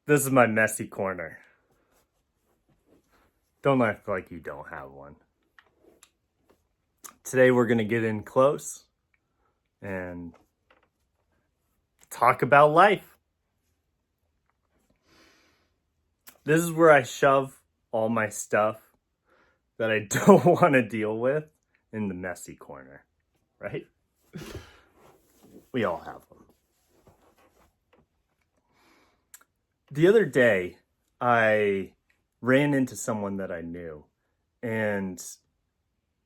This is my messy corner. Don't act like you don't have one. Today we're going to get in close and talk about life. This is where I shove all my stuff that I don't want to deal with in the messy corner, right? We all have them. The other day, I ran into someone that I knew. And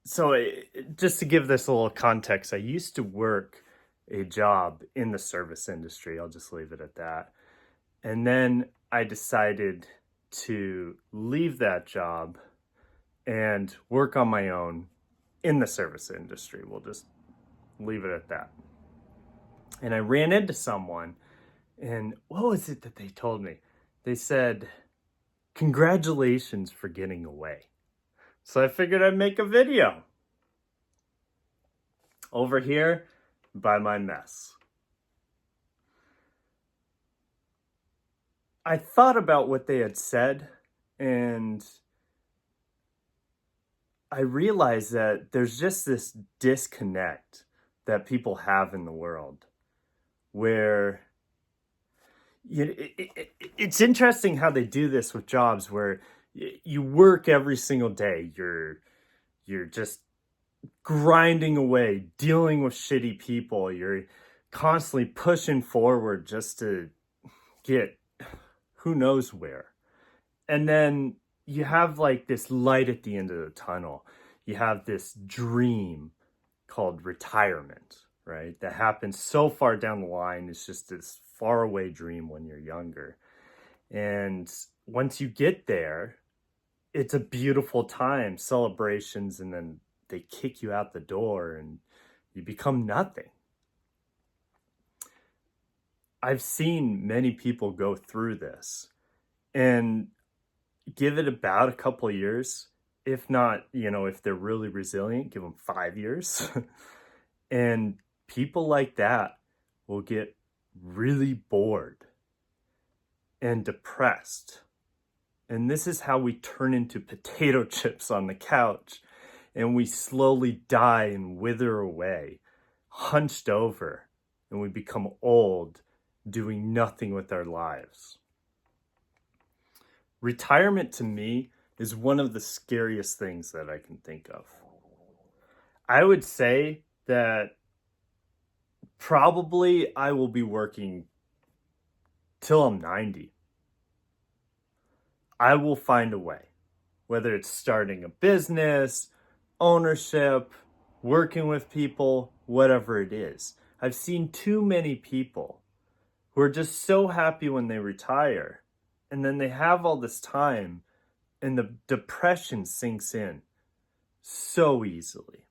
so, just to give this a little context, I used to work a job in the service industry. I'll just leave it at that. And then I decided to leave that job and work on my own in the service industry. We'll just leave it at that. And I ran into someone, and what was it that they told me? They said, "Congratulations for getting away." So I figured I'd make a video. Over here by my mess. I thought about what they had said, and I realized that there's just this disconnect that people have in the world where it's interesting how they do this with jobs where you work every single day. You're just grinding away, dealing with shitty people. You're constantly pushing forward just to get who knows where. And then you have like this light at the end of the tunnel. You have this dream called retirement, right? That happens so far down the line. It's just this faraway dream when you're younger. And once you get there, it's a beautiful time, celebrations, and then they kick you out the door and you become nothing. I've seen many people go through this, and give it about a couple of years. If not, if they're really resilient, give them 5 years. And people like that will get really bored and depressed. And this is how we turn into potato chips on the couch, and we slowly die and wither away, hunched over, and we become old, doing nothing with our lives. Retirement to me is one of the scariest things that I can think of. I would say that probably I will be working till I'm 90. I will find a way, whether it's starting a business, ownership, working with people, whatever it is. I've seen too many people who are just so happy when they retire, and then they have all this time and the depression sinks in so easily.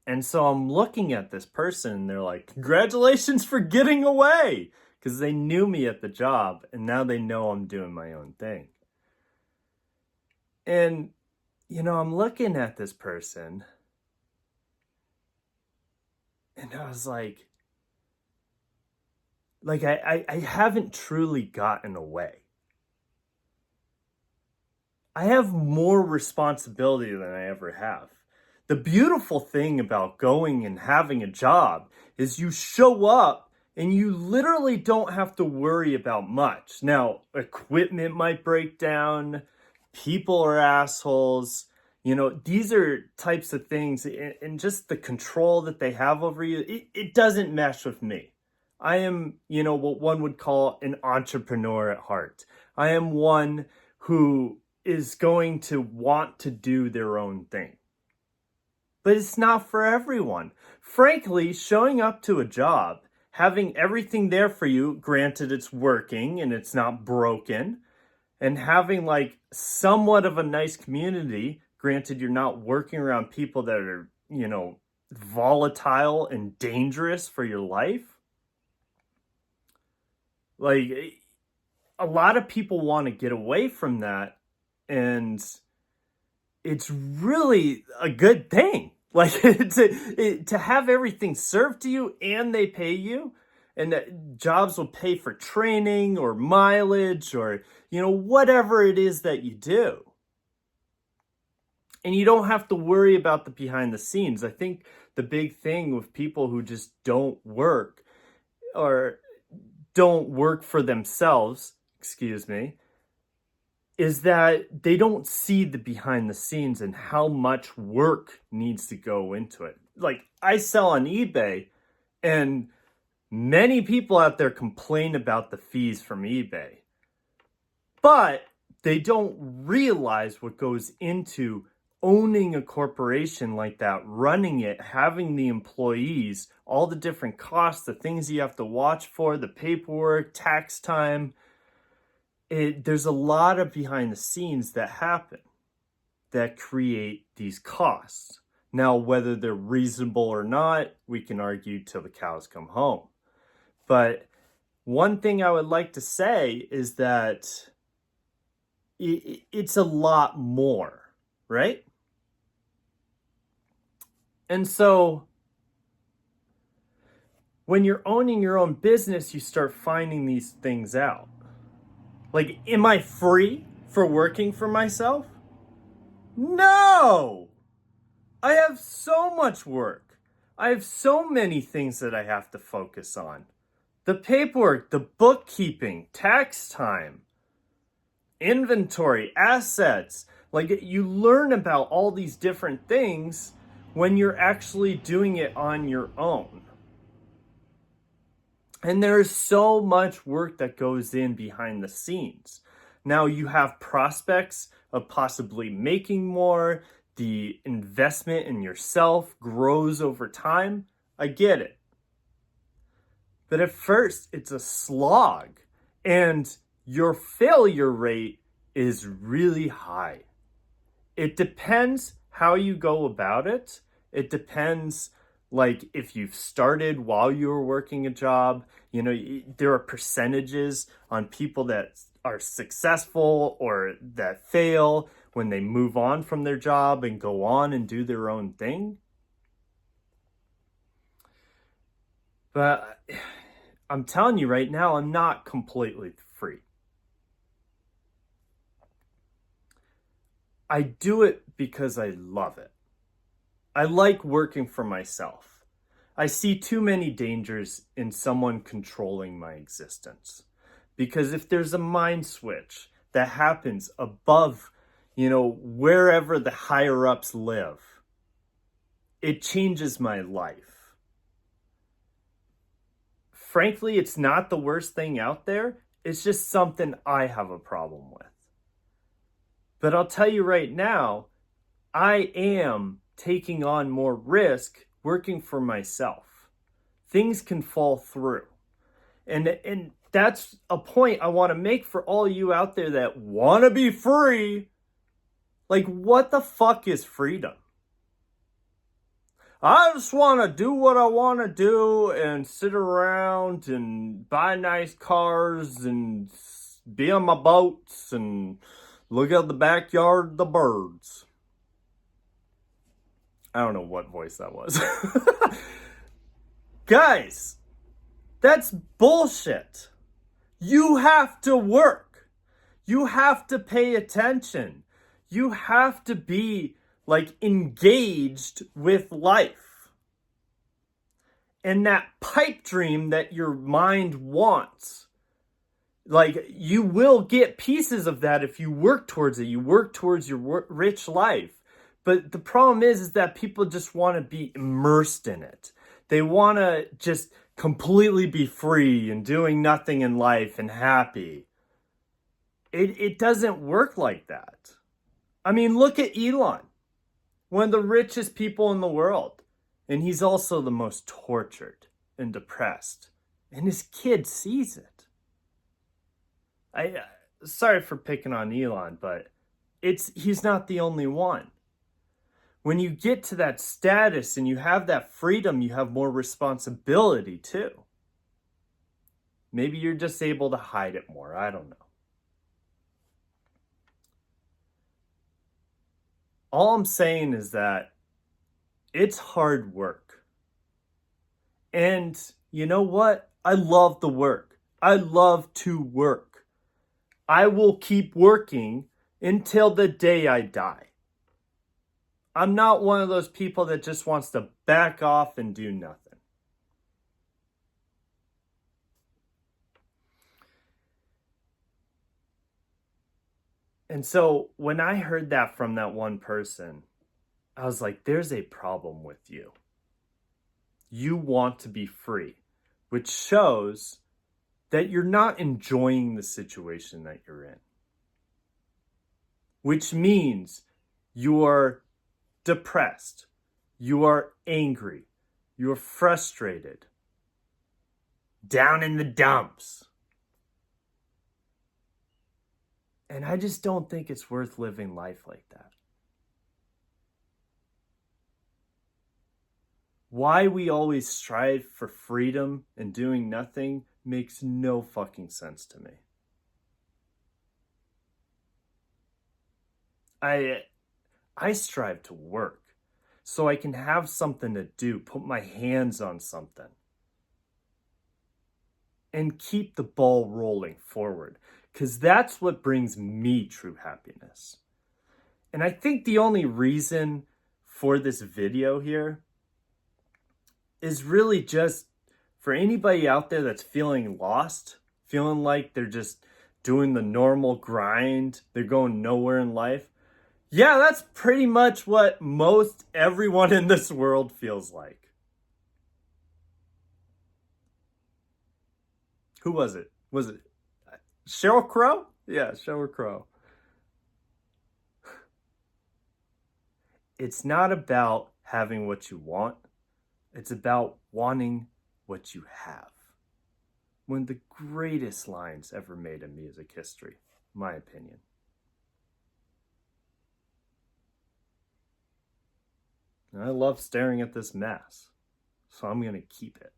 And so I'm looking at this person and they're like, "Congratulations for getting away," because they knew me at the job and now they know I'm doing my own thing. And, I'm looking at this person and I was like I haven't truly gotten away. I have more responsibility than I ever have. The beautiful thing about going and having a job is you show up and you literally don't have to worry about much. Now, equipment might break down, people are assholes. These are types of things, and just the control that they have over you, it doesn't mesh with me. I am, what one would call an entrepreneur at heart. I am one who is going to want to do their own thing. But it's not for everyone. Frankly, showing up to a job, having everything there for you, granted it's working and it's not broken, and having like somewhat of a nice community, granted you're not working around people that are, volatile and dangerous for your life. Like, a lot of people want to get away from that, and it's really a good thing. Like, to have everything served to you and they pay you, and that jobs will pay for training or mileage or, whatever it is that you do. And you don't have to worry about the behind the scenes. I think the big thing with people who just don't work or don't work for themselves, excuse me, is that they don't see the behind the scenes and how much work needs to go into it. Like, I sell on eBay, and many people out there complain about the fees from eBay, but they don't realize what goes into owning a corporation like that, running it, having the employees, all the different costs, the things you have to watch for, the paperwork, tax time. There's a lot of behind the scenes that happen that create these costs. Now, whether they're reasonable or not, we can argue till the cows come home. But one thing I would like to say is that it's a lot more, right? And so when you're owning your own business, you start finding these things out. Like, am I free for working for myself? No! I have so much work. I have so many things that I have to focus on. The paperwork, the bookkeeping, tax time, inventory, assets. Like, you learn about all these different things when you're actually doing it on your own. And there's so much work that goes in behind the scenes. Now you have prospects of possibly making more. The investment in yourself grows over time. I get it. But at first, it's a slog. And your failure rate is really high. It depends how you go about it. It depends, like, if you've started while you were working a job. There are percentages on people that are successful or that fail when they move on from their job and go on and do their own thing. But I'm telling you right now, I'm not completely free. I do it because I love it. I like working for myself. I see too many dangers in someone controlling my existence. Because if there's a mind switch that happens above, wherever the higher ups live, it changes my life. Frankly, it's not the worst thing out there. It's just something I have a problem with. But I'll tell you right now, I am taking on more risk working for myself. Things can fall through. And that's a point I want to make for all you out there that want to be free. Like, what the fuck is freedom? I just want to do what I want to do and sit around and buy nice cars and be on my boats and look out the backyard of the birds. I don't know what voice that was. Guys, that's bullshit. You have to work. You have to pay attention. You have to be, engaged with life. And that pipe dream that your mind wants, you will get pieces of that if you work towards it. You work towards your rich life. But the problem is that people just want to be immersed in it. They want to just completely be free and doing nothing in life and happy. It doesn't work like that. I mean, look at Elon, one of the richest people in the world. And he's also the most tortured and depressed. And his kid sees it. Sorry for picking on Elon, but he's not the only one. When you get to that status and you have that freedom, you have more responsibility too. Maybe you're just able to hide it more. I don't know. All I'm saying is that it's hard work. And you know what? I love the work. I love to work. I will keep working until the day I die. I'm not one of those people that just wants to back off and do nothing. And so when I heard that from that one person, I was like, there's a problem with you. You want to be free, which shows that you're not enjoying the situation that you're in. Which means you are depressed, you are angry, you are frustrated, down in the dumps. And I just don't think it's worth living life like that. Why we always strive for freedom and doing nothing makes no fucking sense to me. I strive to work so I can have something to do, put my hands on something, and keep the ball rolling forward, because that's what brings me true happiness. And I think the only reason for this video here is really just for anybody out there that's feeling lost, feeling like they're just doing the normal grind, they're going nowhere in life. Yeah, that's pretty much what most everyone in this world feels like. Who was it? Was it Sheryl Crow? Yeah, Sheryl Crow. It's not about having what you want. It's about wanting what you have. One of the greatest lines ever made in music history, in my opinion. And I love staring at this mess, so I'm going to keep it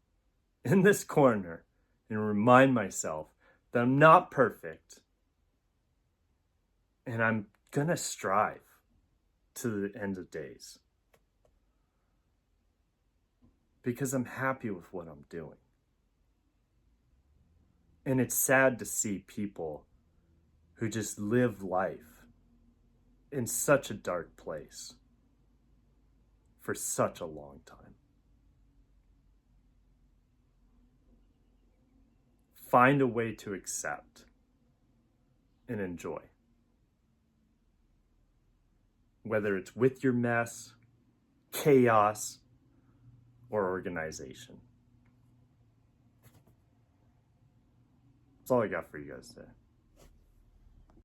in this corner and remind myself that I'm not perfect, and I'm going to strive to the end of days because I'm happy with what I'm doing. And it's sad to see people who just live life in such a dark place for such a long time. Find a way to accept and enjoy. Whether it's with your mess, chaos, or organization. That's all I got for you guys today.